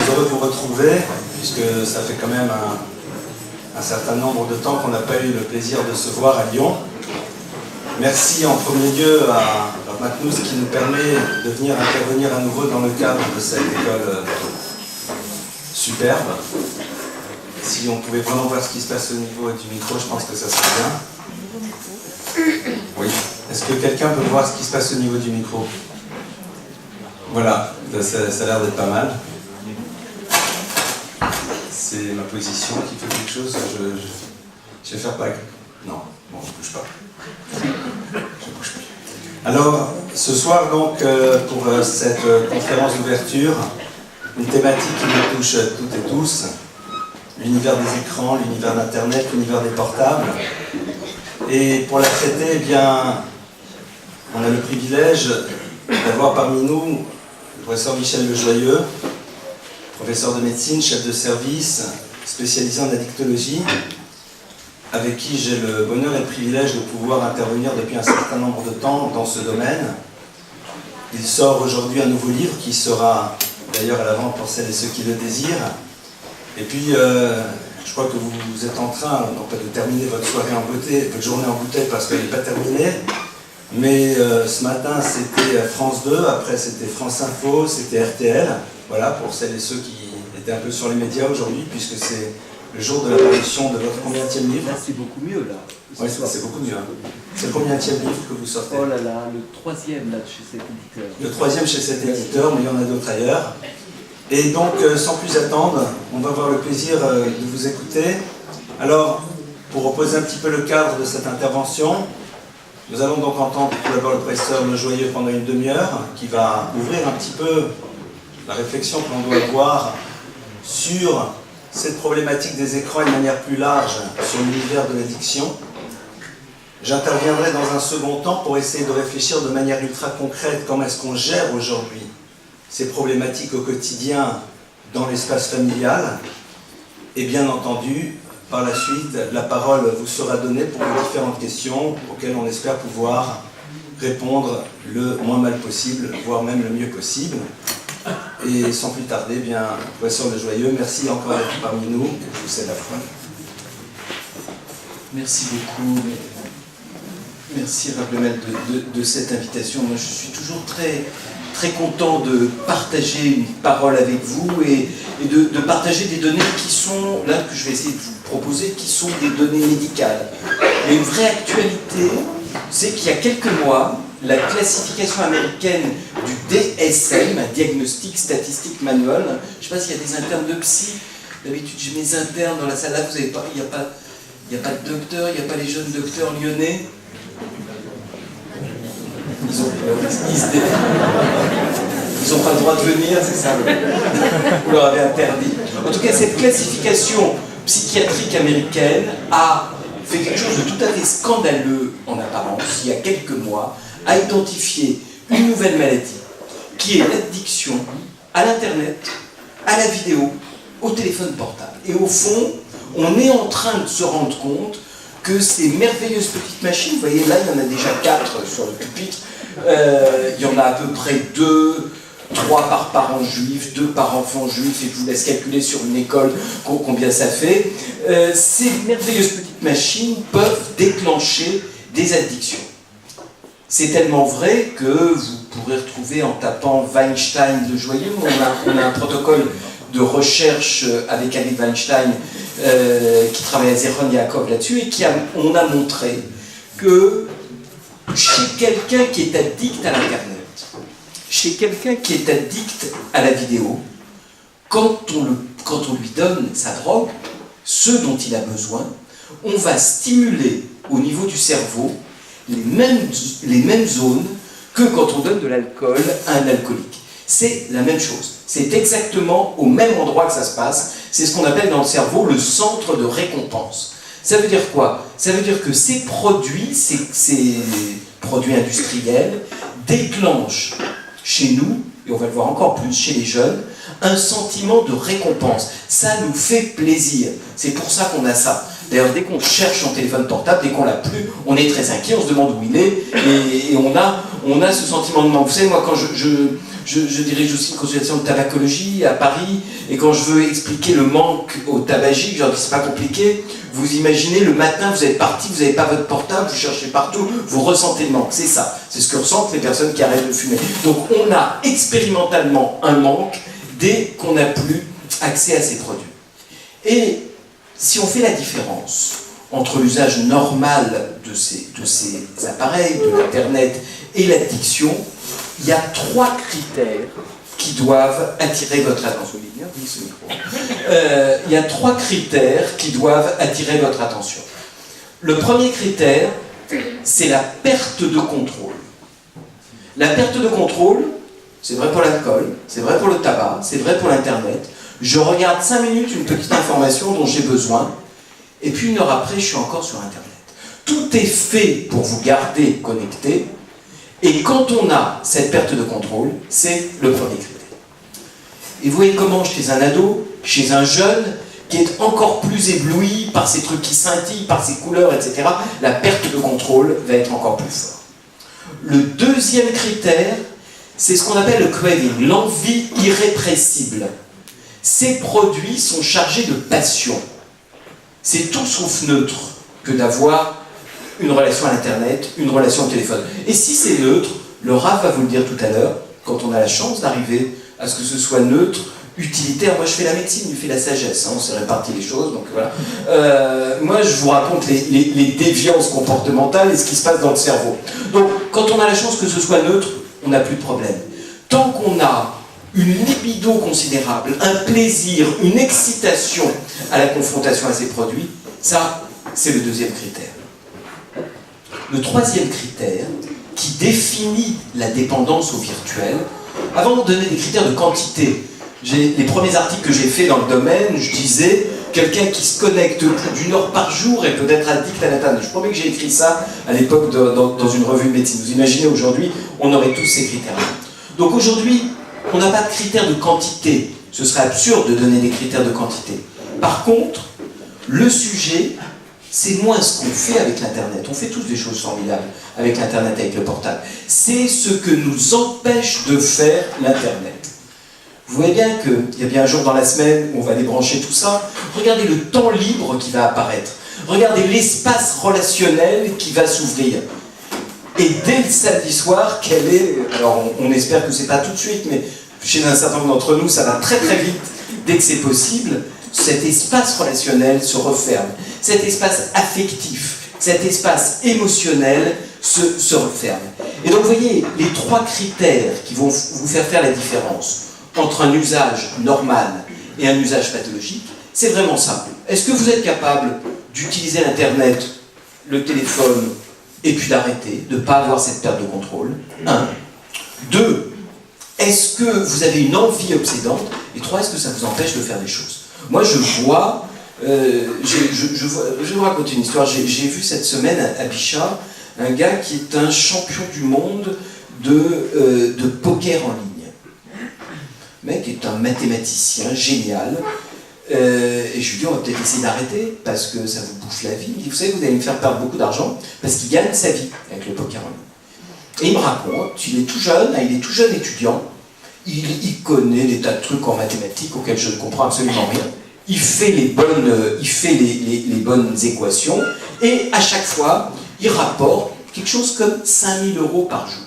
heureux de vous retrouver, puisque ça fait quand même un certain nombre de temps qu'on n'a pas eu le plaisir de se voir à Lyon. Merci en premier lieu à Matmous qui nous permet de venir intervenir à nouveau dans le cadre de cette école superbe. Si on pouvait vraiment voir ce qui se passe au niveau du micro, je pense que ça serait bien. Oui. Est-ce que quelqu'un peut voir ce qui se passe au niveau du micro? Voilà, ça a l'air d'être pas mal. C'est ma position qui fait quelque chose. Je vais faire pas. Non, bon, je bouge pas. Je bouge plus. Alors, ce soir, donc, pour cette conférence d'ouverture, une thématique qui nous touche toutes et tous, l'univers des écrans, l'univers d'Internet, l'univers des portables. Et pour la traiter, eh bien, on a le privilège d'avoir parmi nous le professeur Michel Lejoyeux, professeur de médecine, chef de service, spécialisé en addictologie, avec qui j'ai le bonheur et le privilège de pouvoir intervenir depuis un certain nombre de temps dans ce domaine. Il sort aujourd'hui un nouveau livre qui sera d'ailleurs à la vente pour celles et ceux qui le désirent. Et puis, je crois que vous êtes en train, non pas de terminer votre soirée en beauté, votre journée en bouteille parce qu'elle n'est pas terminée, mais ce matin c'était France 2, après c'était France Info, c'était RTL, voilà, pour celles et ceux qui étaient un peu sur les médias aujourd'hui, puisque c'est le jour de la parution de votre combienième livre. Là, c'est beaucoup mieux, là. Oui, c'est beaucoup mieux. Hein. C'est le combienième livre que vous sortez? Oh là là, le troisième, là, chez cet éditeur. Le troisième chez cet éditeur, mais il y en a d'autres ailleurs. Et donc, sans plus attendre, on va avoir le plaisir de vous écouter. Alors, pour reposer un petit peu le cadre de cette intervention, nous allons donc entendre tout d'abord le professeur Lejoyeux pendant une demi-heure, qui va ouvrir un petit peu la réflexion que l'on doit avoir sur cette problématique des écrans et de manière plus large sur l'univers de l'addiction. J'interviendrai dans un second temps pour essayer de réfléchir de manière ultra concrète comment est-ce qu'on gère aujourd'hui ces problématiques au quotidien dans l'espace familial. Et bien entendu, par la suite, la parole vous sera donnée pour les différentes questions auxquelles on espère pouvoir répondre le moins mal possible, voire même le mieux possible. Et sans plus tarder, bien, professeur Lejoyeux, merci encore d'être parmi nous. Je vous cède la parole. Merci beaucoup. Merci Rablemel de cette invitation. Moi, je suis toujours très content de partager une parole avec vous et de partager des données qui sont, là, que je vais essayer de vous proposer, qui sont des données médicales. Et une vraie actualité, c'est qu'il y a quelques mois, la classification américaine du DSM, un Diagnostic Statistic Manual, je ne sais pas s'il y a des internes de psy, d'habitude j'ai mes internes dans la salle, là vous avez pas, il n'y a pas de docteur, il n'y a pas les jeunes docteurs lyonnais. Ils n'ont pas le droit de venir, c'est ça? Vous leur avez interdit. En tout cas, cette classification psychiatrique américaine a fait quelque chose de tout à fait scandaleux en apparence, il y a quelques mois, a identifié une nouvelle maladie, qui est l'addiction à l'Internet, à la vidéo, au téléphone portable. Et au fond, on est en train de se rendre compte que ces merveilleuses petites machines, vous voyez là, il y en a déjà 4 sur le pupitre, il y en a à peu près 2, 3 par parent juif, 2 par enfant juif, et je vous laisse calculer sur une école combien ça fait. Ces merveilleuses petites machines peuvent déclencher des addictions. C'est tellement vrai que vous pourrez retrouver en tapant Weinstein Lejoyeux, on a un protocole de recherche avec Ali Weinstein qui travaille à Zeron Yaakov là-dessus, et on a montré que chez quelqu'un qui est addict à l'Internet, chez quelqu'un qui est addict à la vidéo, quand on lui donne sa drogue, ce dont il a besoin, on va stimuler au niveau du cerveau les mêmes zones que quand on donne de l'alcool à un alcoolique. C'est la même chose. C'est exactement au même endroit que ça se passe. C'est ce qu'on appelle dans le cerveau le centre de récompense. Ça veut dire quoi? Ça veut dire que ces produits industriels, déclenchent chez nous, et on va le voir encore plus chez les jeunes, un sentiment de récompense. Ça nous fait plaisir. C'est pour ça qu'on a ça. D'ailleurs, dès qu'on cherche son téléphone portable, dès qu'on l'a plus, on est très inquiet, on se demande où il est, et on on a ce sentiment de manque. Vous savez, moi, quand je dirige aussi une consultation de tabacologie à Paris, et quand je veux expliquer le manque aux tabagiques, je leur dis c'est pas compliqué, vous imaginez le matin, vous êtes parti, vous n'avez pas votre portable, vous cherchez partout, vous ressentez le manque. C'est ça, c'est ce que ressentent les personnes qui arrêtent de fumer. Donc on a expérimentalement un manque dès qu'on n'a plus accès à ces produits. Et si on fait la différence entre l'usage normal de ces appareils, de l'Internet et l'addiction, il y a 3 critères qui doivent attirer votre attention. Il y a 3 critères qui doivent attirer votre attention. Le premier critère, c'est la perte de contrôle. La perte de contrôle, c'est vrai pour l'alcool, c'est vrai pour le tabac, c'est vrai pour l'Internet. Je regarde 5 minutes une petite information dont j'ai besoin, et puis 1 heure après, je suis encore sur Internet. Tout est fait pour vous garder connecté, et quand on a cette perte de contrôle, c'est le premier critère. Et vous voyez comment chez un ado, chez un jeune, qui est encore plus ébloui par ces trucs qui scintillent, par ces couleurs, etc., la perte de contrôle va être encore plus forte. Le deuxième critère, c'est ce qu'on appelle le craving, l'envie irrépressible. Ces produits sont chargés de passion. C'est tout sauf neutre que d'avoir une relation à l'Internet, une relation au téléphone. Et si c'est neutre, le RAF va vous le dire tout à l'heure, quand on a la chance d'arriver à ce que ce soit neutre, utilitaire. Moi, je fais la médecine, lui fait la sagesse. Hein, on s'est réparti les choses, donc voilà. Moi, je vous raconte les déviances comportementales et ce qui se passe dans le cerveau. Donc, quand on a la chance que ce soit neutre, on n'a plus de problème. Tant qu'on a une libido considérable, un plaisir, une excitation à la confrontation à ces produits, ça, c'est le deuxième critère. Le troisième critère, qui définit la dépendance au virtuel, avant de donner des critères de quantité, les premiers articles que j'ai faits dans le domaine, je disais, quelqu'un qui se connecte plus d'1 heure par jour est peut-être addict à l'Internet. Je promets que j'ai écrit ça à l'époque dans une revue de médecine. Vous imaginez, aujourd'hui, on aurait tous ces critères-là. Donc aujourd'hui, on n'a pas de critères de quantité. Ce serait absurde de donner des critères de quantité. Par contre, le sujet, c'est moins ce qu'on fait avec l'Internet. On fait tous des choses formidables avec l'Internet, avec le portable. C'est ce que nous empêche de faire l'Internet. Vous voyez bien qu'il y a bien un jour dans la semaine où on va débrancher tout ça. Regardez le temps libre qui va apparaître. Regardez l'espace relationnel qui va s'ouvrir. Et dès le samedi soir, quelle est... Alors on espère que c'est pas tout de suite, mais chez un certain nombre d'entre nous, ça va très très vite. Dès que c'est possible, cet espace relationnel se referme. Cet espace affectif, cet espace émotionnel se referme. Et donc vous voyez, les 3 critères qui vont vous faire la différence entre un usage normal et un usage pathologique, c'est vraiment simple. Est-ce que vous êtes capable d'utiliser l'Internet, le téléphone, et puis d'arrêter, de ne pas avoir cette perte de contrôle? 1. 2. Est-ce que vous avez une envie obsédante? Et 3. Est-ce que ça vous empêche de faire des choses? Moi, je vois... je vais vous raconter une histoire. J'ai vu cette semaine à Bichat un gars qui est un champion du monde de poker en ligne. Le mec est un mathématicien génial. Et je lui dis, on va peut-être essayer d'arrêter parce que ça vous bouffe la vie. Il me dit, vous savez, vous allez me faire perdre beaucoup d'argent parce qu'il gagne sa vie avec le poker en ligne. Et il me raconte, il est tout jeune étudiant, il connaît des tas de trucs en mathématiques auxquels je ne comprends absolument rien. Il fait les bonnes équations et à chaque fois, il rapporte quelque chose comme 5 000 € par jour.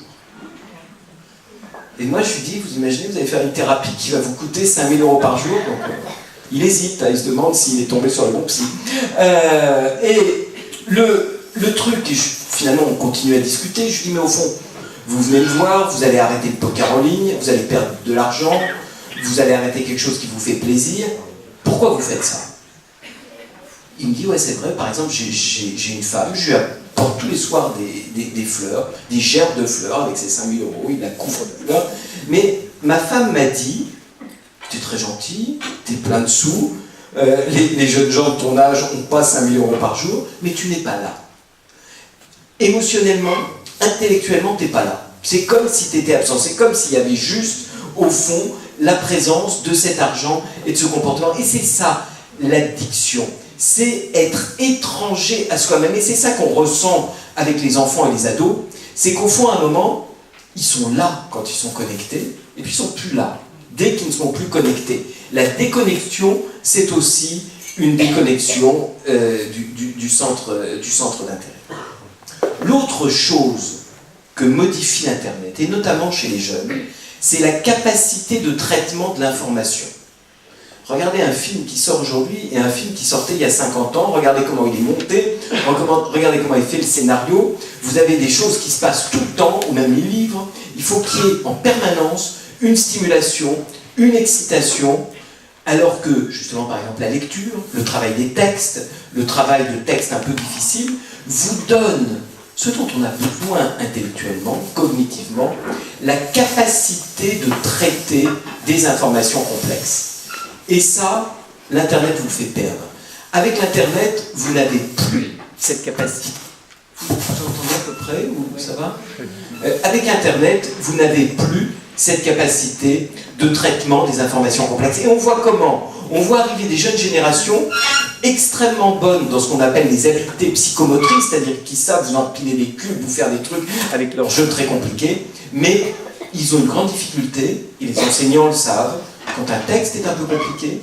Et moi, je lui dis, vous imaginez, vous allez faire une thérapie qui va vous coûter 5 000 € par jour, donc il hésite, il se demande s'il est tombé sur le bon psy. Et le truc, et finalement, on continue à discuter, je lui dis, mais au fond, vous venez me voir, vous allez arrêter le poker en ligne, vous allez perdre de l'argent, vous allez arrêter quelque chose qui vous fait plaisir, pourquoi vous faites ça? Il me dit, ouais, c'est vrai, par exemple, j'ai une femme, je lui apporte tous les soirs des fleurs, des gerbes de fleurs avec ses 5 000 €, il la couvre de fleurs, mais ma femme m'a dit, t'es très gentil, t'es plein de sous, les jeunes gens de ton âge n'ont pas 5 000 € par jour, mais tu n'es pas là. Émotionnellement, intellectuellement, t'es pas là. C'est comme si t'étais absent, c'est comme s'il y avait juste, au fond, la présence de cet argent et de ce comportement. Et c'est ça, l'addiction. C'est être étranger à soi-même. Et c'est ça qu'on ressent avec les enfants et les ados. C'est qu'au fond, à un moment, ils sont là quand ils sont connectés, et puis ils sont plus là dès qu'ils ne sont plus connectés. La déconnexion, c'est aussi une déconnexion du centre d'intérêt. L'autre chose que modifie Internet, et notamment chez les jeunes, c'est la capacité de traitement de l'information. Regardez un film qui sort aujourd'hui et un film qui sortait il y a 50 ans, regardez comment il est monté, regardez comment il fait le scénario, vous avez des choses qui se passent tout le temps, ou même les livres, il faut qu'il y ait en permanence une stimulation, une excitation, alors que, justement, par exemple, la lecture, le travail des textes, le travail de textes un peu difficiles, vous donne ce dont on a besoin intellectuellement, cognitivement, la capacité de traiter des informations complexes. Et ça, l'Internet vous le fait perdre. Avec l'Internet, vous n'avez plus cette capacité. Vous entendez à peu près, ou ça va ? Avec Internet, vous n'avez plus cette capacité de traitement des informations complexes. Et on voit comment ? On voit arriver des jeunes générations extrêmement bonnes dans ce qu'on appelle les habiletés psychomotrices, c'est-à-dire qui savent vous empiler des cubes, vous faire des trucs avec leurs jeux très compliqués, mais ils ont une grande difficulté, et les enseignants le savent, quand un texte est un peu compliqué,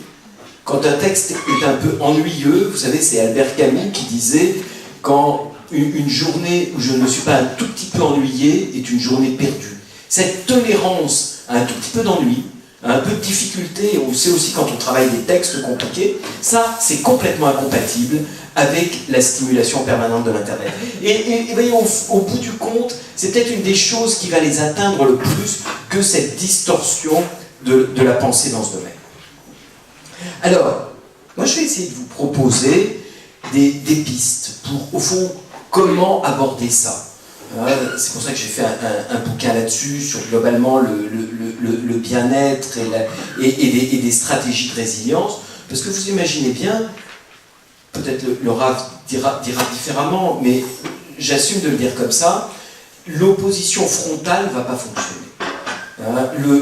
quand un texte est un peu ennuyeux, vous savez, c'est Albert Camus qui disait « Quand une journée où je ne me suis pas un tout petit peu ennuyé est une journée perdue ». Cette tolérance à un tout petit peu d'ennui, à un peu de difficulté, on sait aussi quand on travaille des textes compliqués, ça, c'est complètement incompatible avec la stimulation permanente de l'Internet. Et voyez, au bout du compte, c'est peut-être une des choses qui va les atteindre le plus que cette distorsion de la pensée dans ce domaine. Alors, moi je vais essayer de vous proposer des pistes pour, au fond, comment aborder ça. C'est pour ça que j'ai fait un bouquin là-dessus, sur globalement le bien-être et des stratégies de résilience, parce que vous imaginez bien, peut-être le RAF dira différemment, mais j'assume de le dire comme ça, l'opposition frontale ne va pas fonctionner.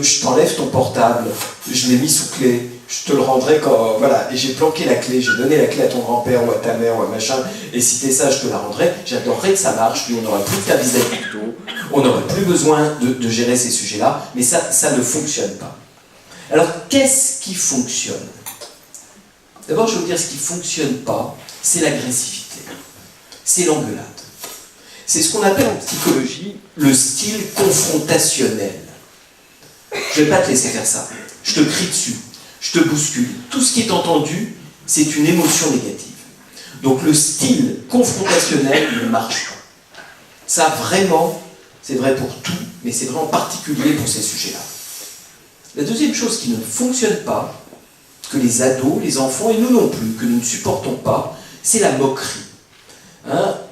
Je t'enlève ton portable, je l'ai mis sous clé, je te le rendrai quand... Voilà, et j'ai planqué la clé, j'ai donné la clé à ton grand-père ou à ta mère ou à machin, et si t'es ça, je te la rendrai. J'adorerais que ça marche, puis on n'aurait plus de service d'adulto, on n'aurait plus besoin de gérer ces sujets-là, mais ça ne fonctionne pas. Alors, qu'est-ce qui fonctionne ? D'abord, je vais vous dire, ce qui ne fonctionne pas, c'est l'agressivité, c'est l'engueulade. C'est ce qu'on appelle en psychologie le style confrontationnel. Je ne vais pas te laisser faire ça. Je te crie dessus, je te bouscule. Tout ce qui est entendu, c'est une émotion négative. Donc le style confrontationnel ne marche pas. Ça, vraiment, c'est vrai pour tout, mais c'est vraiment particulier pour ces sujets-là. La deuxième chose qui ne fonctionne pas, que les ados, les enfants, et nous non plus, que nous ne supportons pas, c'est la moquerie.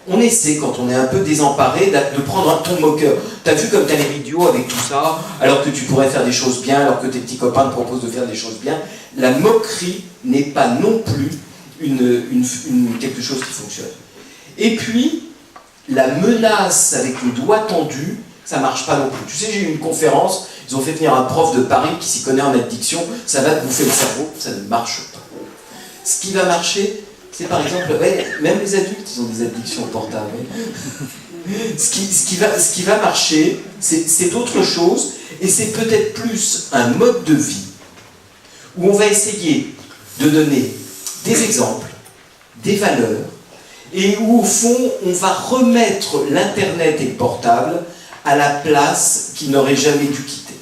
On essaie, quand on est un peu désemparé, de prendre un ton moqueur. T'as vu comme t'as l'air idiot avec tout ça, alors que tu pourrais faire des choses bien, alors que tes petits copains te proposent de faire des choses bien. La moquerie n'est pas non plus quelque chose qui fonctionne. Et puis, la menace avec le doigt tendu, ça marche pas non plus. Tu sais, j'ai eu une conférence, ils ont fait venir un prof de Paris qui s'y connaît en addiction, ça va te bouffer le cerveau, ça ne marche pas. Ce qui va marcher, c'est par exemple, même les adultes, ils ont des addictions portables. Ce qui va marcher, c'est d'autres choses, et c'est peut-être plus un mode de vie, où on va essayer de donner des exemples, des valeurs, et où au fond, on va remettre l'Internet et le portable à la place qu'il n'aurait jamais dû quitter.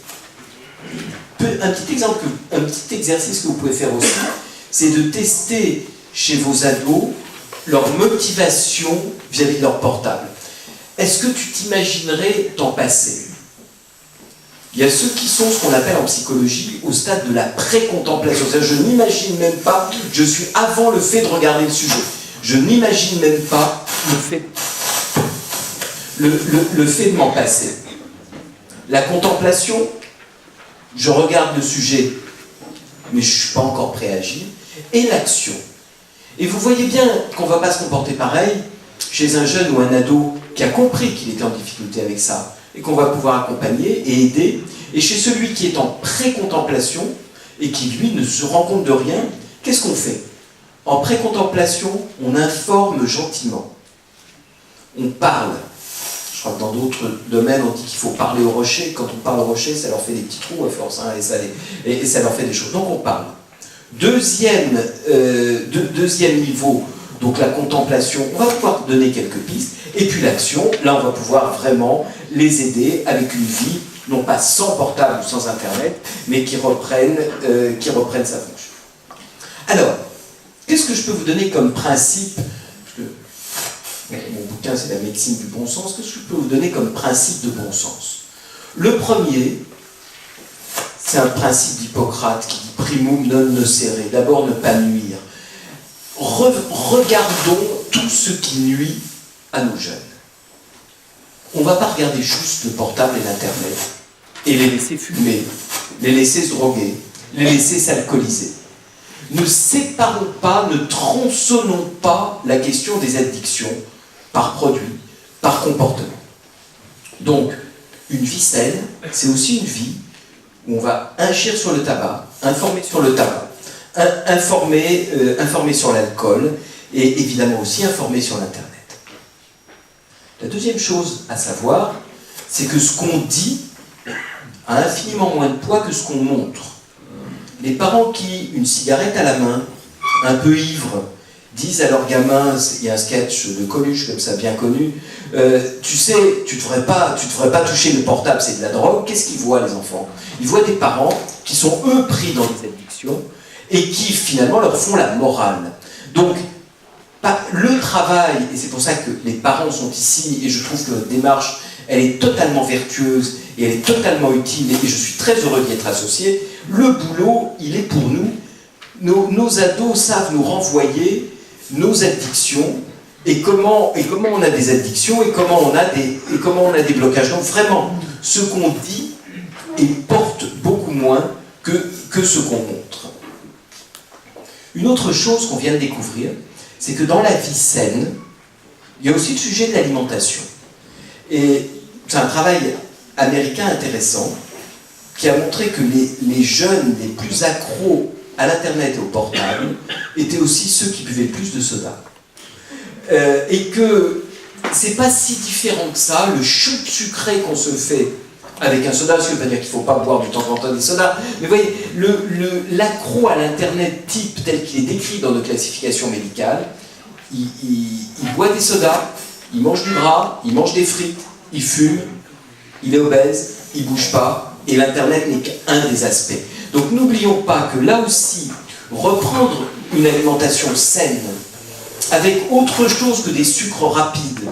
Un petit exemple, un petit exercice que vous pouvez faire aussi, c'est de tester chez vos ados leur motivation vis-à-vis de leur portable. Est-ce que tu t'imaginerais t'en passer ? Il y a ceux qui sont ce qu'on appelle en psychologie au stade de la pré-contemplation. C'est-à-dire, je n'imagine même pas, je suis avant le fait de regarder le sujet. Je n'imagine même pas le fait de m'en passer. La contemplation, je regarde le sujet, mais je ne suis pas encore prêt à agir. Et l'action. Et vous voyez bien qu'on ne va pas se comporter pareil chez un jeune ou un ado qui a compris qu'il était en difficulté avec ça et qu'on va pouvoir accompagner et aider. Et chez celui qui est en pré-contemplation et qui, lui, ne se rend compte de rien, qu'est-ce qu'on fait ? En pré-contemplation, on informe gentiment. On parle. crois que dans d'autres domaines, on dit qu'il faut parler au rocher. Quand on parle au rocher, ça leur fait des petits trous à force, hein, et ça leur fait des choses. Donc on parle. Deuxième niveau, donc la contemplation, on va pouvoir donner quelques pistes. Et puis l'action, là on va pouvoir vraiment les aider avec une vie, non pas sans portable ou sans internet, mais qui reprennent sa fonction. Alors, qu'est-ce que je peux vous donner comme principe? Parce que mon bouquin c'est la médecine du bon sens. Qu'est-ce que je peux vous donner comme principe de bon sens? Le premier, c'est un principe d'Hippocrate qui dit primum non nocere, d'abord ne pas nuire. Regardons tout ce qui nuit à nos jeunes. On ne va pas regarder juste le portable et l'internet et les laisser fumer, les laisser se droguer, les laisser s'alcooliser. Ne séparons pas, ne tronçonnons pas la question des addictions par produit, par comportement. Donc, une vie saine, c'est aussi une vie où on va agir sur le tabac, informer sur le tabac, informer sur l'alcool et évidemment aussi informer sur l'Internet. La deuxième chose à savoir, c'est que ce qu'on dit a infiniment moins de poids que ce qu'on montre. Les parents qui, une cigarette à la main, un peu ivres, disent à leurs gamins, il y a un sketch de Coluche comme ça bien connu, tu sais, tu devrais pas toucher le portable, c'est de la drogue. Qu'est-ce qu'ils voient les enfants? Ils voient des parents qui sont eux pris dans des addictions et qui finalement leur font la morale. Donc le travail, et c'est pour ça que les parents sont ici, et je trouve que notre démarche, elle est totalement vertueuse et elle est totalement utile, et je suis très heureux d'y être associé. Le boulot, il est pour nous. Nos ados savent nous renvoyer nos addictions, et comment on a des addictions, et comment on a des blocages. Donc vraiment, ce qu'on dit, il porte beaucoup moins que ce qu'on montre. Une autre chose qu'on vient de découvrir, c'est que dans la vie saine, il y a aussi le sujet de l'alimentation. Et c'est un travail américain intéressant qui a montré que les jeunes les plus accros à l'internet et au portable étaient aussi ceux qui buvaient le plus de soda. Et que c'est pas si différent que ça, le shoot sucré qu'on se fait avec un soda, ce qui ne veut pas dire qu'il ne faut pas boire de temps en temps des sodas, mais vous voyez, l'accro à l'internet type tel qu'il est décrit dans nos classifications médicales, il boit des sodas, il mange du gras, il mange des frites, il fume, il est obèse, il ne bouge pas, et l'internet n'est qu'un des aspects. Donc n'oublions pas que là aussi, reprendre une alimentation saine, avec autre chose que des sucres rapides,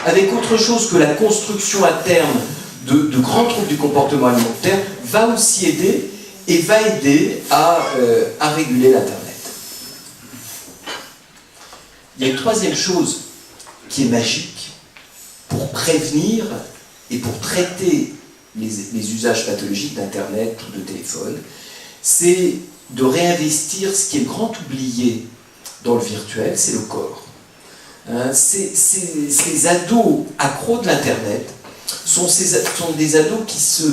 avec autre chose que la construction à terme de grands troubles du comportement alimentaire, va aussi aider et va aider à réguler l'Internet. Il y a une troisième chose qui est magique pour prévenir et pour traiter les usages pathologiques d'Internet ou de téléphone, c'est de réinvestir ce qui est le grand oublié dans le virtuel, c'est le corps. Ces ados accros de l'Internet sont des ados qui se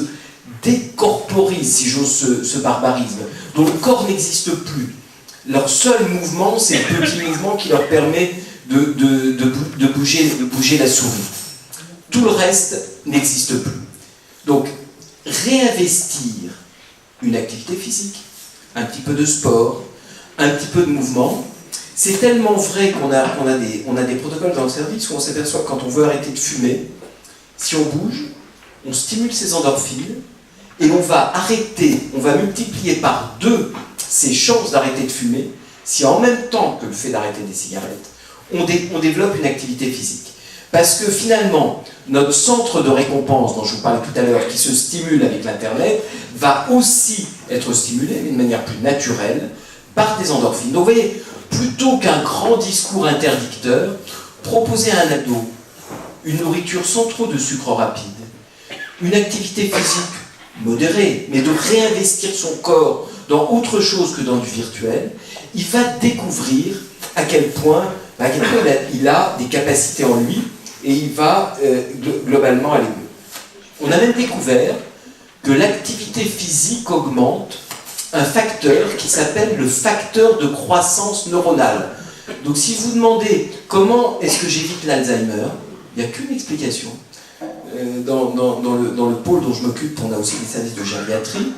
décorporisent, si j'ose ce barbarisme, dont le corps n'existe plus. Leur seul mouvement, c'est le petit mouvement qui leur permet de bouger la souris. Tout le reste n'existe plus. Donc, réinvestir une activité physique, un petit peu de sport, un petit peu de mouvement, c'est tellement vrai qu'on a des protocoles dans le service où on s'aperçoit que quand on veut arrêter de fumer, si on bouge, on stimule ses endorphines et on va multiplier par 2 ses chances d'arrêter de fumer si en même temps que le fait d'arrêter des cigarettes, on développe une activité physique. Parce que finalement, notre centre de récompense dont je vous parlais tout à l'heure, qui se stimule avec l'Internet, va aussi être stimulé d'une manière plus naturelle par des endorphines. Donc vous voyez, plutôt qu'un grand discours interdicteur, proposer à un ado une nourriture sans trop de sucre rapide, une activité physique modérée, mais de réinvestir son corps dans autre chose que dans du virtuel, il va découvrir à quel point il a des capacités en lui et il va globalement aller mieux. On a même découvert que l'activité physique augmente un facteur qui s'appelle le facteur de croissance neuronale. Donc si vous demandez comment est-ce que j'évite l'Alzheimer, il n'y a qu'une explication. dans le pôle dont je m'occupe, on a aussi des services de gériatrie.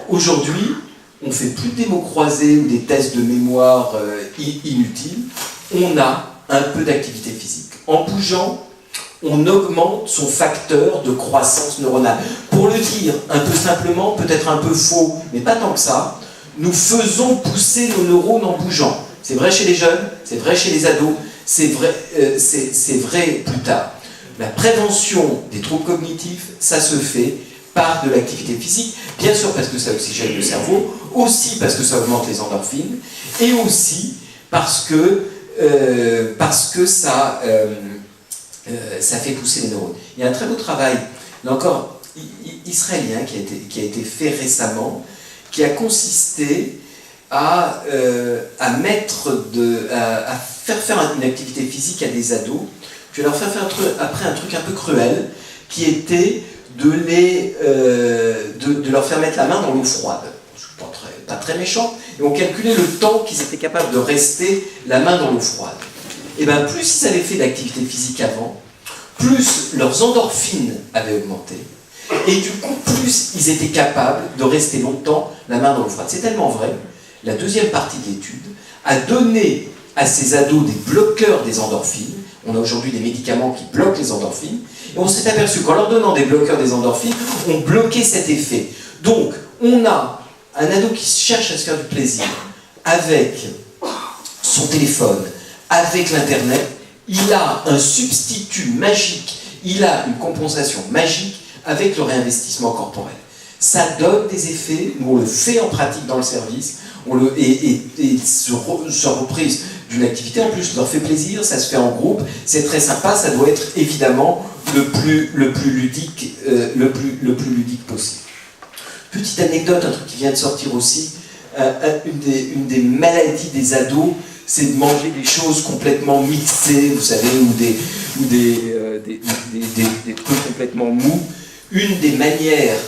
Aujourd'hui, on ne fait plus de démos croisées ou des tests de mémoire inutiles. On a un peu d'activité physique. En bougeant, on augmente son facteur de croissance neuronale. Pour le dire un peu simplement, peut-être un peu faux, mais pas tant que ça, nous faisons pousser nos neurones en bougeant. C'est vrai chez les jeunes, c'est vrai chez les ados, c'est vrai plus tard. La prévention des troubles cognitifs, ça se fait par de l'activité physique, bien sûr parce que ça oxygène le cerveau, aussi parce que ça augmente les endorphines, et aussi parce que ça fait pousser les neurones. Il y a un très beau travail, là encore, israélien qui a été fait récemment, qui a consisté à faire une activité physique à des ados, puis leur faire après un truc un peu cruel, qui était de leur faire mettre la main dans l'eau froide. C'est pas très méchant. Et on calculait le temps qu'ils étaient capables de rester la main dans l'eau froide. Et bien plus ils avaient fait d'activité physique avant, plus leurs endorphines avaient augmenté. Et du coup, plus ils étaient capables de rester longtemps la main dans l'eau froide. C'est tellement vrai, la deuxième partie de l'étude a donné à ces ados des bloqueurs des endorphines. On a aujourd'hui des médicaments qui bloquent les endorphines. Et on s'est aperçu qu'en leur donnant des bloqueurs des endorphines, on bloquait cet effet. Donc, on a un ado qui cherche à se faire du plaisir avec son téléphone, avec l'Internet. Il a un substitut magique, il a une compensation magique avec le réinvestissement corporel. Ça donne des effets, nous on le fait en pratique dans le service, et se reprise d'une activité, en plus ça leur fait plaisir, ça se fait en groupe, c'est très sympa, ça doit être évidemment le plus ludique possible. Petite anecdote, un truc qui vient de sortir aussi, une des maladies des ados, c'est de manger des choses complètement mixées, vous savez, ou des trucs complètement mous. Une des manières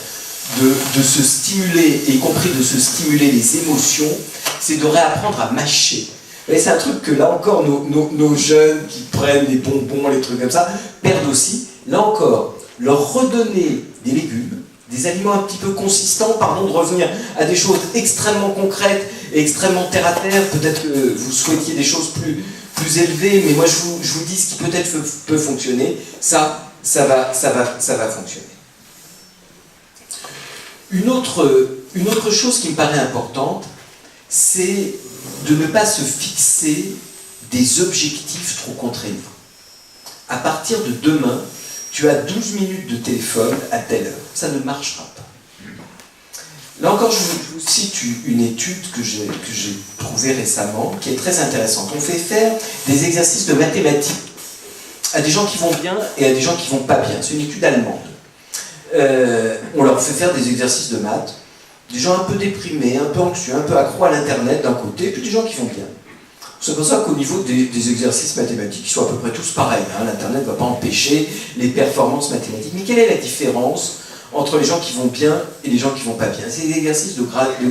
de se stimuler, y compris de se stimuler les émotions, c'est de réapprendre à mâcher. Et c'est un truc que là encore, nos jeunes qui prennent les bonbons, les trucs comme ça, perdent aussi. Là encore, leur redonner des légumes, des aliments un petit peu consistants, pardon de revenir à des choses extrêmement concrètes et extrêmement terre-à-terre, peut-être que vous souhaitiez des choses plus élevées, mais moi je vous dis ce qui peut-être peut fonctionner, ça va fonctionner. Une autre chose qui me paraît importante, c'est de ne pas se fixer des objectifs trop contraignants. À partir de demain, tu as 12 minutes de téléphone à telle heure. Ça ne marchera pas. Là encore, je vous cite une étude que j'ai trouvée récemment, qui est très intéressante. On fait faire des exercices de mathématiques à des gens qui vont bien et à des gens qui vont pas bien. C'est une étude allemande. On leur fait faire des exercices de maths, des gens un peu déprimés, un peu anxieux, un peu accros à l'internet d'un côté, puis des gens qui vont bien. C'est pour ça qu'au niveau des exercices mathématiques, ils sont à peu près tous pareils. L'internet ne va pas empêcher les performances mathématiques. Mais quelle est la différence entre les gens qui vont bien et les gens qui vont pas bien? C'est des exercices de gravité,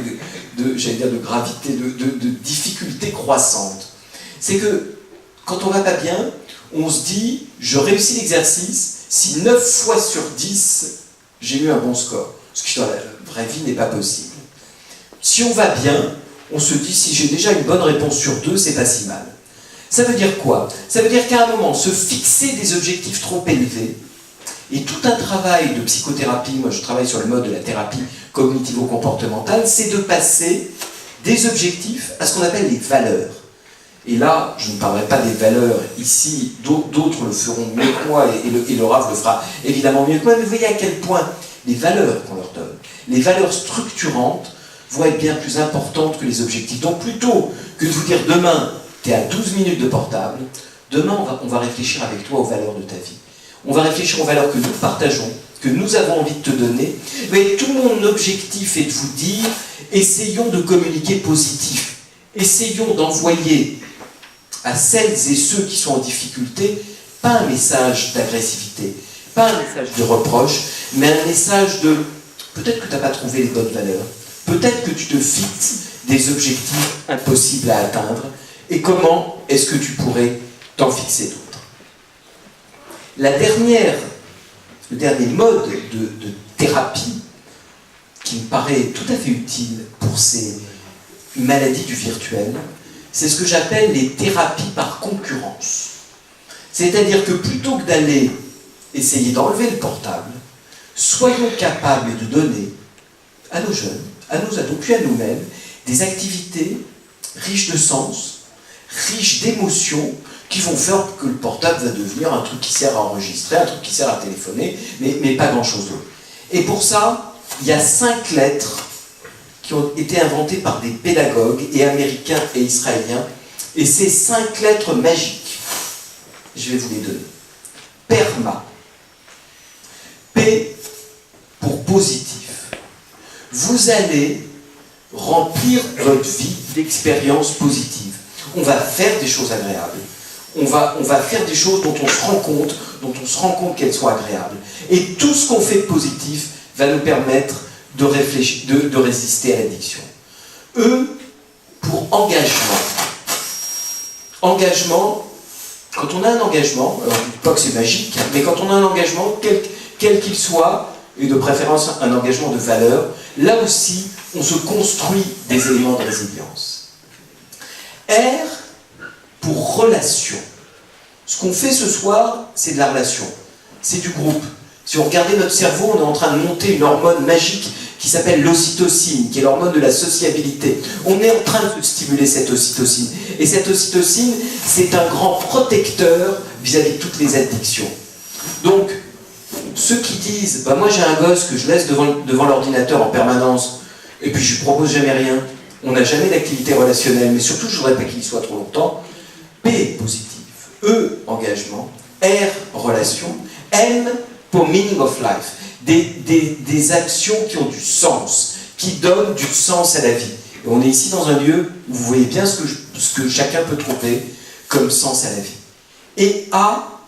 de difficulté croissante. C'est que quand on va pas bien, on se dit, je réussis l'exercice si 9 fois sur 10, j'ai eu un bon score. Ce qui dans la vraie vie n'est pas possible. Si on va bien, on se dit, si j'ai déjà une bonne réponse sur 2, c'est pas si mal. Ça veut dire quoi? Ça veut dire qu'à un moment, se fixer des objectifs trop élevés, et tout un travail de psychothérapie, moi je travaille sur le mode de la thérapie cognitivo-comportementale, c'est de passer des objectifs à ce qu'on appelle les valeurs. Et là, je ne parlerai pas des valeurs ici, d'autres le feront mieux que moi, et le RAV le fera évidemment mieux que moi, mais vous voyez à quel point les valeurs qu'on leur donne, les valeurs structurantes, vont être bien plus importantes que les objectifs. Donc plutôt que de vous dire demain, tu es à 12 minutes de portable, demain on va réfléchir avec toi aux valeurs de ta vie. On va réfléchir aux valeurs que nous partageons, que nous avons envie de te donner. Mais tout mon objectif est de vous dire, essayons de communiquer positif. Essayons d'envoyer à celles et ceux qui sont en difficulté, pas un message d'agressivité, pas un message de reproche, mais un message de peut-être que tu n'as pas trouvé les bonnes valeurs, peut-être que tu te fixes des objectifs impossibles à atteindre, et comment est-ce que tu pourrais t'en fixer d'autres? La dernière le dernier mode de thérapie qui me paraît tout à fait utile pour ces maladies du virtuel, c'est ce que j'appelle les thérapies par concurrence. C'est-à-dire que plutôt que d'aller essayer d'enlever le portable, soyons capables de donner à nos jeunes, à nos ados, puis à nous-mêmes, des activités riches de sens, riches d'émotions, qui vont faire que le portable va devenir un truc qui sert à enregistrer, un truc qui sert à téléphoner, mais pas grand-chose d'autre. Et pour ça, il y a 5 lettres qui ont été inventées par des pédagogues, et américains et israéliens, et ces 5 lettres magiques, je vais vous les donner. PERMA. P pour positif. Vous allez remplir votre vie d'expériences positives. On va faire des choses agréables. On va faire des choses dont on se rend compte qu'elles sont agréables. Et tout ce qu'on fait de positif va nous permettre de résister à l'addiction. E pour engagement. Engagement, quand on a un engagement, alors je ne dis pas que c'est magique, mais quand on a un engagement, quel qu'il soit, et de préférence un engagement de valeur, là aussi, on se construit des éléments de résilience. R pour relation. Ce qu'on fait ce soir, c'est de la relation. C'est du groupe. Si on regardait notre cerveau, on est en train de monter une hormone magique qui s'appelle l'ocytocine, qui est l'hormone de la sociabilité. On est en train de stimuler cette ocytocine. Et cette ocytocine, c'est un grand protecteur vis-à-vis de toutes les addictions. Donc, ceux qui disent bah, « moi j'ai un gosse que je laisse devant l'ordinateur en permanence, et puis je lui propose jamais rien, on n'a jamais d'activité relationnelle, mais surtout je ne voudrais pas qu'il y soit trop longtemps », P, positif, E, engagement, R, relation, M, pour meaning of life, des actions qui ont du sens, qui donnent du sens à la vie. Et on est ici dans un lieu où vous voyez bien ce que chacun peut trouver comme sens à la vie. Et A,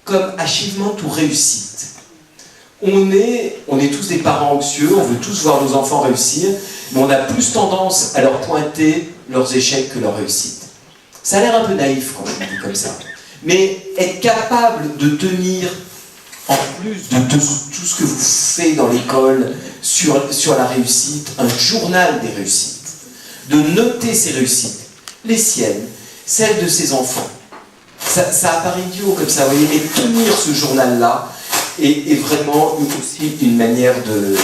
comme achievement ou réussite. On est tous des parents anxieux, on veut tous voir nos enfants réussir, mais on a plus tendance à leur pointer leurs échecs que leurs réussites. Ça a l'air un peu naïf quand je le dis comme ça. Mais être capable de tenir, en plus de tout ce que vous faites dans l'école sur la réussite, un journal des réussites, de noter ses réussites, les siennes, celles de ses enfants. Ça apparaît idiot comme ça, vous voyez, mais tenir ce journal-là est vraiment aussi une manière de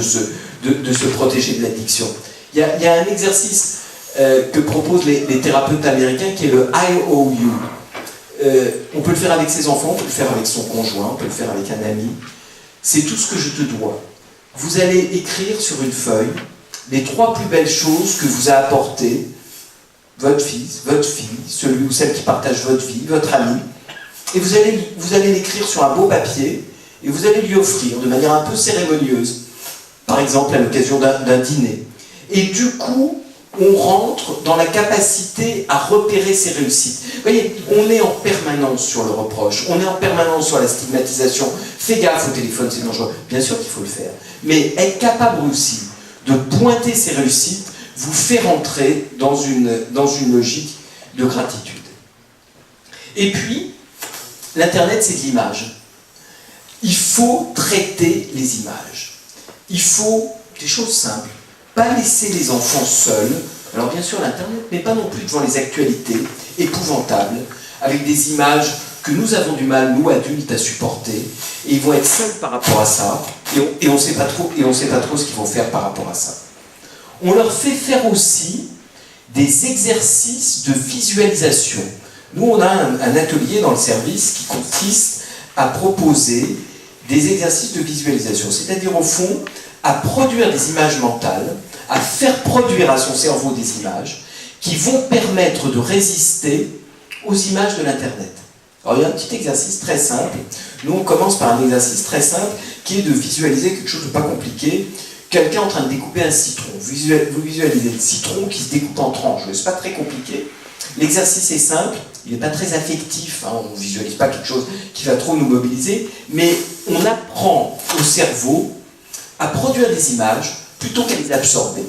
se protéger de l'addiction. Il y a un exercice que proposent les thérapeutes américains qui est le IOU. On peut le faire avec ses enfants, on peut le faire avec son conjoint, on peut le faire avec un ami. C'est tout ce que je te dois. Vous allez écrire sur une feuille les 3 plus belles choses que vous a apportées votre fils, votre fille, celui ou celle qui partage votre vie, votre ami. Et vous allez l'écrire sur un beau papier et vous allez lui offrir de manière un peu cérémonieuse, par exemple à l'occasion d'un dîner. Et du coup, on rentre dans la capacité à repérer ses réussites. Vous voyez, on est en permanence sur le reproche, on est en permanence sur la stigmatisation. Fais gaffe au téléphone, c'est dangereux. Bien sûr qu'il faut le faire. Mais être capable aussi de pointer ses réussites vous fait rentrer dans une logique de gratitude. Et puis, l'Internet, c'est de l'image. Il faut traiter les images. Il faut des choses simples. Pas laisser les enfants seuls, alors bien sûr l'Internet, mais pas non plus devant les actualités épouvantables, avec des images que nous avons du mal, nous adultes, à supporter, et ils vont être seuls par rapport à ça, et on ne sait pas trop ce qu'ils vont faire par rapport à ça. On leur fait faire aussi des exercices de visualisation. Nous, on a un atelier dans le service qui consiste à proposer des exercices de visualisation, c'est-à-dire au fond, à produire des images mentales, à faire produire à son cerveau des images qui vont permettre de résister aux images de l'Internet. Alors il y a un petit exercice très simple. Nous on commence par un exercice très simple qui est de visualiser quelque chose de pas compliqué. Quelqu'un en train de découper un citron. Vous visualisez le citron qui se découpe en tranches. C'est pas très compliqué. L'exercice est simple, il n'est pas très affectif, hein, on ne visualise pas quelque chose qui va trop nous mobiliser, mais on apprend au cerveau à produire des images plutôt qu'à les absorber.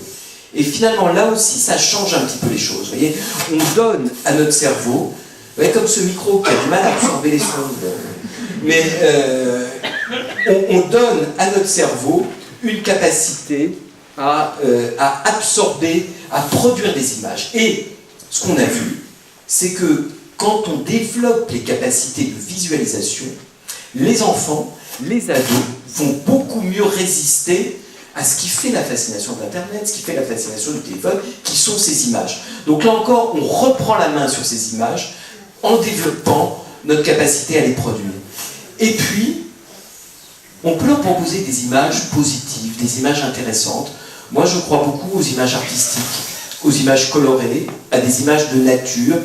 Et finalement, là aussi, ça change un petit peu les choses. Vous voyez, on donne à notre cerveau, vous voyez, comme ce micro qui a du mal à absorber les sons mais on donne à notre cerveau une capacité à absorber, à produire des images. Et ce qu'on a vu, c'est que quand on développe les capacités de visualisation, les enfants, les ados vont beaucoup mieux résister à ce qui fait la fascination de l'Internet, ce qui fait la fascination du téléphone, qui sont ces images. Donc là encore, on reprend la main sur ces images en développant notre capacité à les produire. Et puis, on peut leur proposer des images positives, des images intéressantes. Moi, je crois beaucoup aux images artistiques, aux images colorées, à des images de nature.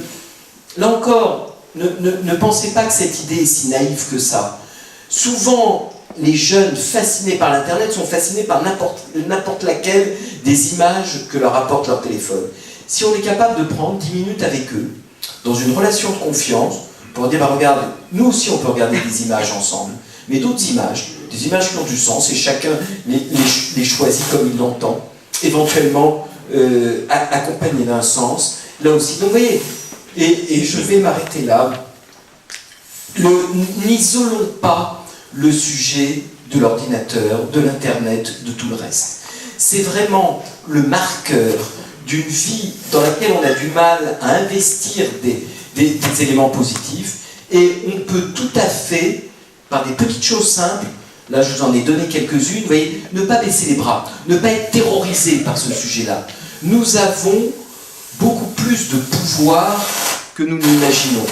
Là encore, ne pensez pas que cette idée est si naïve que ça. Souvent, les jeunes fascinés par l'Internet sont fascinés par n'importe laquelle des images que leur apporte leur téléphone. Si on est capable de prendre 10 minutes avec eux, dans une relation de confiance, pour dire, bah, regarde, nous aussi on peut regarder des images ensemble, mais d'autres images, des images qui ont du sens, et chacun les choisit comme il l'entend, éventuellement accompagné d'un sens, là aussi. Donc vous voyez, et je vais m'arrêter là. N'isolons pas le sujet de l'ordinateur, de l'Internet, de tout le reste. C'est vraiment le marqueur d'une vie dans laquelle on a du mal à investir des éléments positifs, et on peut tout à fait, par des petites choses simples, là je vous en ai donné quelques-unes, vous voyez, ne pas baisser les bras, ne pas être terrorisé par ce sujet-là. Nous avons beaucoup plus de pouvoir que nous n'imaginons.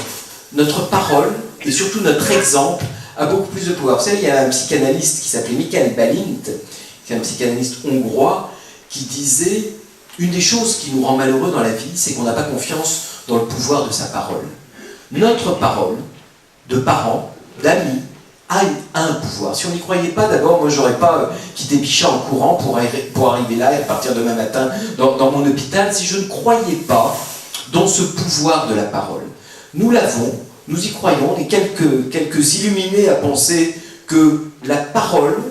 Notre parole, et surtout notre exemple, a beaucoup plus de pouvoir. Vous savez, il y a un psychanalyste qui s'appelait Michael Balint, qui est un psychanalyste hongrois, qui disait « Une des choses qui nous rend malheureux dans la vie, c'est qu'on n'a pas confiance dans le pouvoir de sa parole. » Notre parole, de parents, d'amis, a un pouvoir. Si on n'y croyait pas, d'abord, moi, j'aurais pas quitté Bichat en courant pour arriver là et partir demain matin dans mon hôpital, si je ne croyais pas dans ce pouvoir de la parole. Nous l'avons, nous y croyons, on est quelques illuminés à penser que la parole,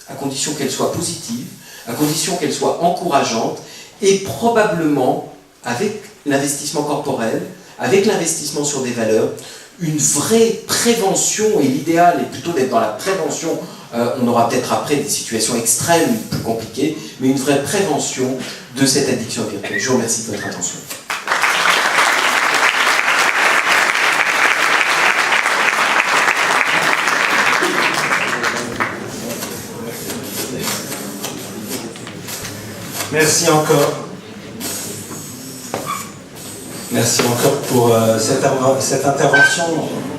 à condition qu'elle soit positive, à condition qu'elle soit encourageante, est probablement, avec l'investissement corporel, avec l'investissement sur des valeurs, une vraie prévention, et l'idéal est plutôt d'être dans la prévention, on aura peut-être après des situations extrêmes, plus compliquées, mais une vraie prévention de cette addiction virtuelle. Je vous remercie de votre attention. Merci encore. Merci encore pour cette intervention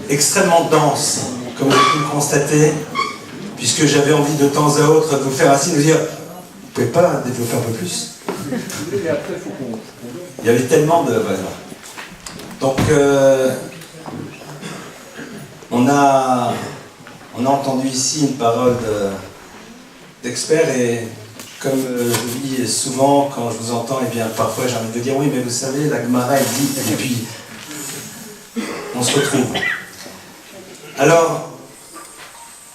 extrêmement dense, comme vous avez pu le constater, puisque j'avais envie de temps à autre de vous faire un signe, de vous dire, vous pouvez pas développer un peu plus? Il y avait tellement de... Voilà. Donc, on a entendu ici une parole d'experts, et comme je dis souvent quand je vous entends, et bien parfois j'ai envie de dire oui, mais vous savez, la Gemara elle dit, et puis on se retrouve. Alors,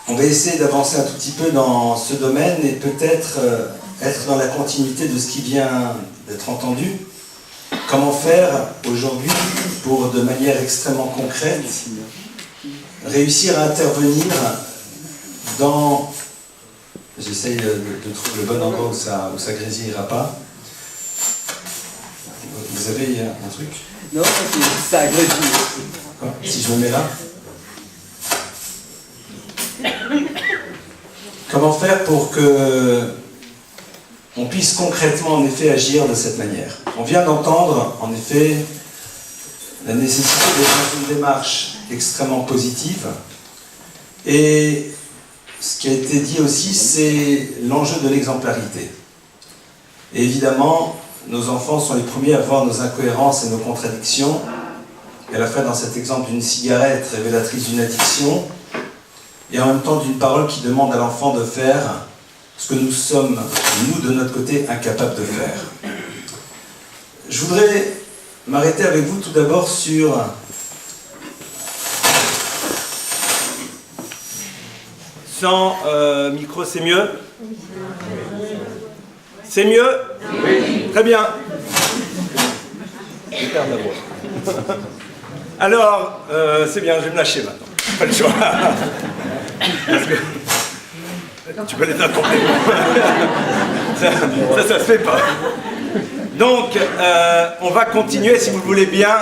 on va essayer d'avancer un tout petit peu dans ce domaine et peut-être être dans la continuité de ce qui vient d'être entendu. Comment faire aujourd'hui pour, de manière extrêmement concrète, réussir à intervenir dans... J'essaye de trouver le bon endroit où ça grésillera pas. Vous avez un truc? Non, ça a grésillé. Si je me mets là. Comment faire pour que on puisse concrètement en effet agir de cette manière? On vient d'entendre en effet la nécessité d'être dans une démarche extrêmement positive, et ce qui a été dit aussi, c'est l'enjeu de l'exemplarité. Et évidemment, nos enfants sont les premiers à voir nos incohérences et nos contradictions. Et à la fois dans cet exemple d'une cigarette révélatrice d'une addiction, et en même temps d'une parole qui demande à l'enfant de faire ce que nous sommes, nous, de notre côté, incapables de faire. Je voudrais m'arrêter avec vous tout d'abord sur... Sans micro, c'est mieux? C'est mieux? Oui. Très bien. Je perds ma voix. Alors, c'est bien, je vais me lâcher maintenant. Pas le choix. Parce que tu peux les accompagner. Ça se fait pas. Donc, on va continuer, si vous le voulez bien,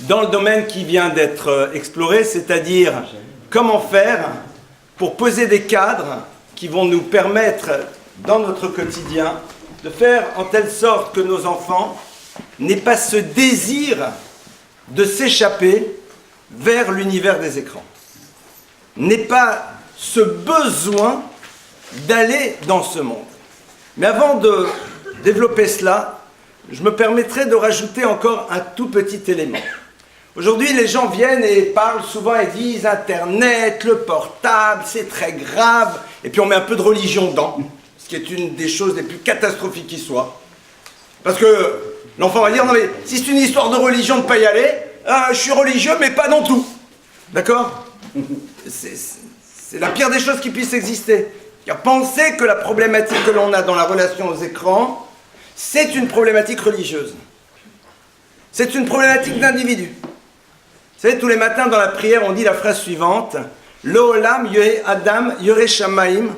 dans le domaine qui vient d'être exploré, c'est-à-dire comment faire pour poser des cadres qui vont nous permettre, dans notre quotidien, de faire en telle sorte que nos enfants n'aient pas ce désir de s'échapper vers l'univers des écrans, n'aient pas ce besoin d'aller dans ce monde. Mais avant de développer cela, je me permettrai de rajouter encore un tout petit élément. Aujourd'hui, les gens viennent et parlent souvent et disent Internet, le portable, c'est très grave. Et puis on met un peu de religion dedans, ce qui est une des choses les plus catastrophiques qui soit. Parce que l'enfant va dire, non mais si c'est une histoire de religion de ne pas y aller, je suis religieux mais pas dans tout. D'accord? C'est la pire des choses qui puissent exister. Penser que la problématique que l'on a dans la relation aux écrans, c'est une problématique religieuse. C'est une problématique d'individu. Vous savez, tous les matins dans la prière, on dit la phrase suivante « L'olam yore adam yore shamaim ».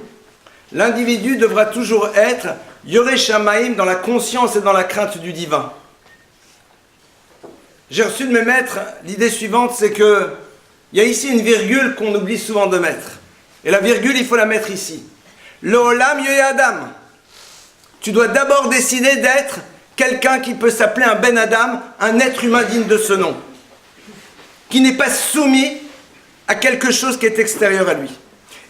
L'individu devra toujours être yore shamaim dans la conscience et dans la crainte du divin. J'ai reçu de mes maîtres l'idée suivante, c'est que il y a ici une virgule qu'on oublie souvent de mettre. Et la virgule, il faut la mettre ici. L'olam yore adam. Tu dois d'abord décider d'être quelqu'un qui peut s'appeler un Ben Adam, un être humain digne de ce nom, qui n'est pas soumis à quelque chose qui est extérieur à lui.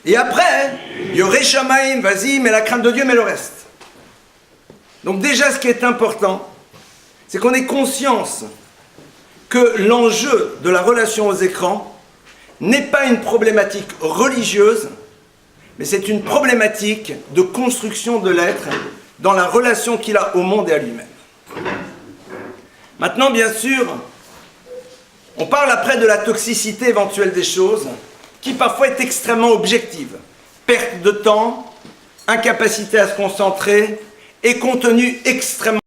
Et après, Yoreh Shamaim, vas-y, mais la crainte de Dieu, mais le reste. Donc déjà, ce qui est important, c'est qu'on ait conscience que l'enjeu de la relation aux écrans n'est pas une problématique religieuse, mais c'est une problématique de construction de l'être dans la relation qu'il a au monde et à lui-même. Maintenant, bien sûr, on parle après de la toxicité éventuelle des choses, qui parfois est extrêmement objective. Perte de temps, incapacité à se concentrer et contenu extrêmement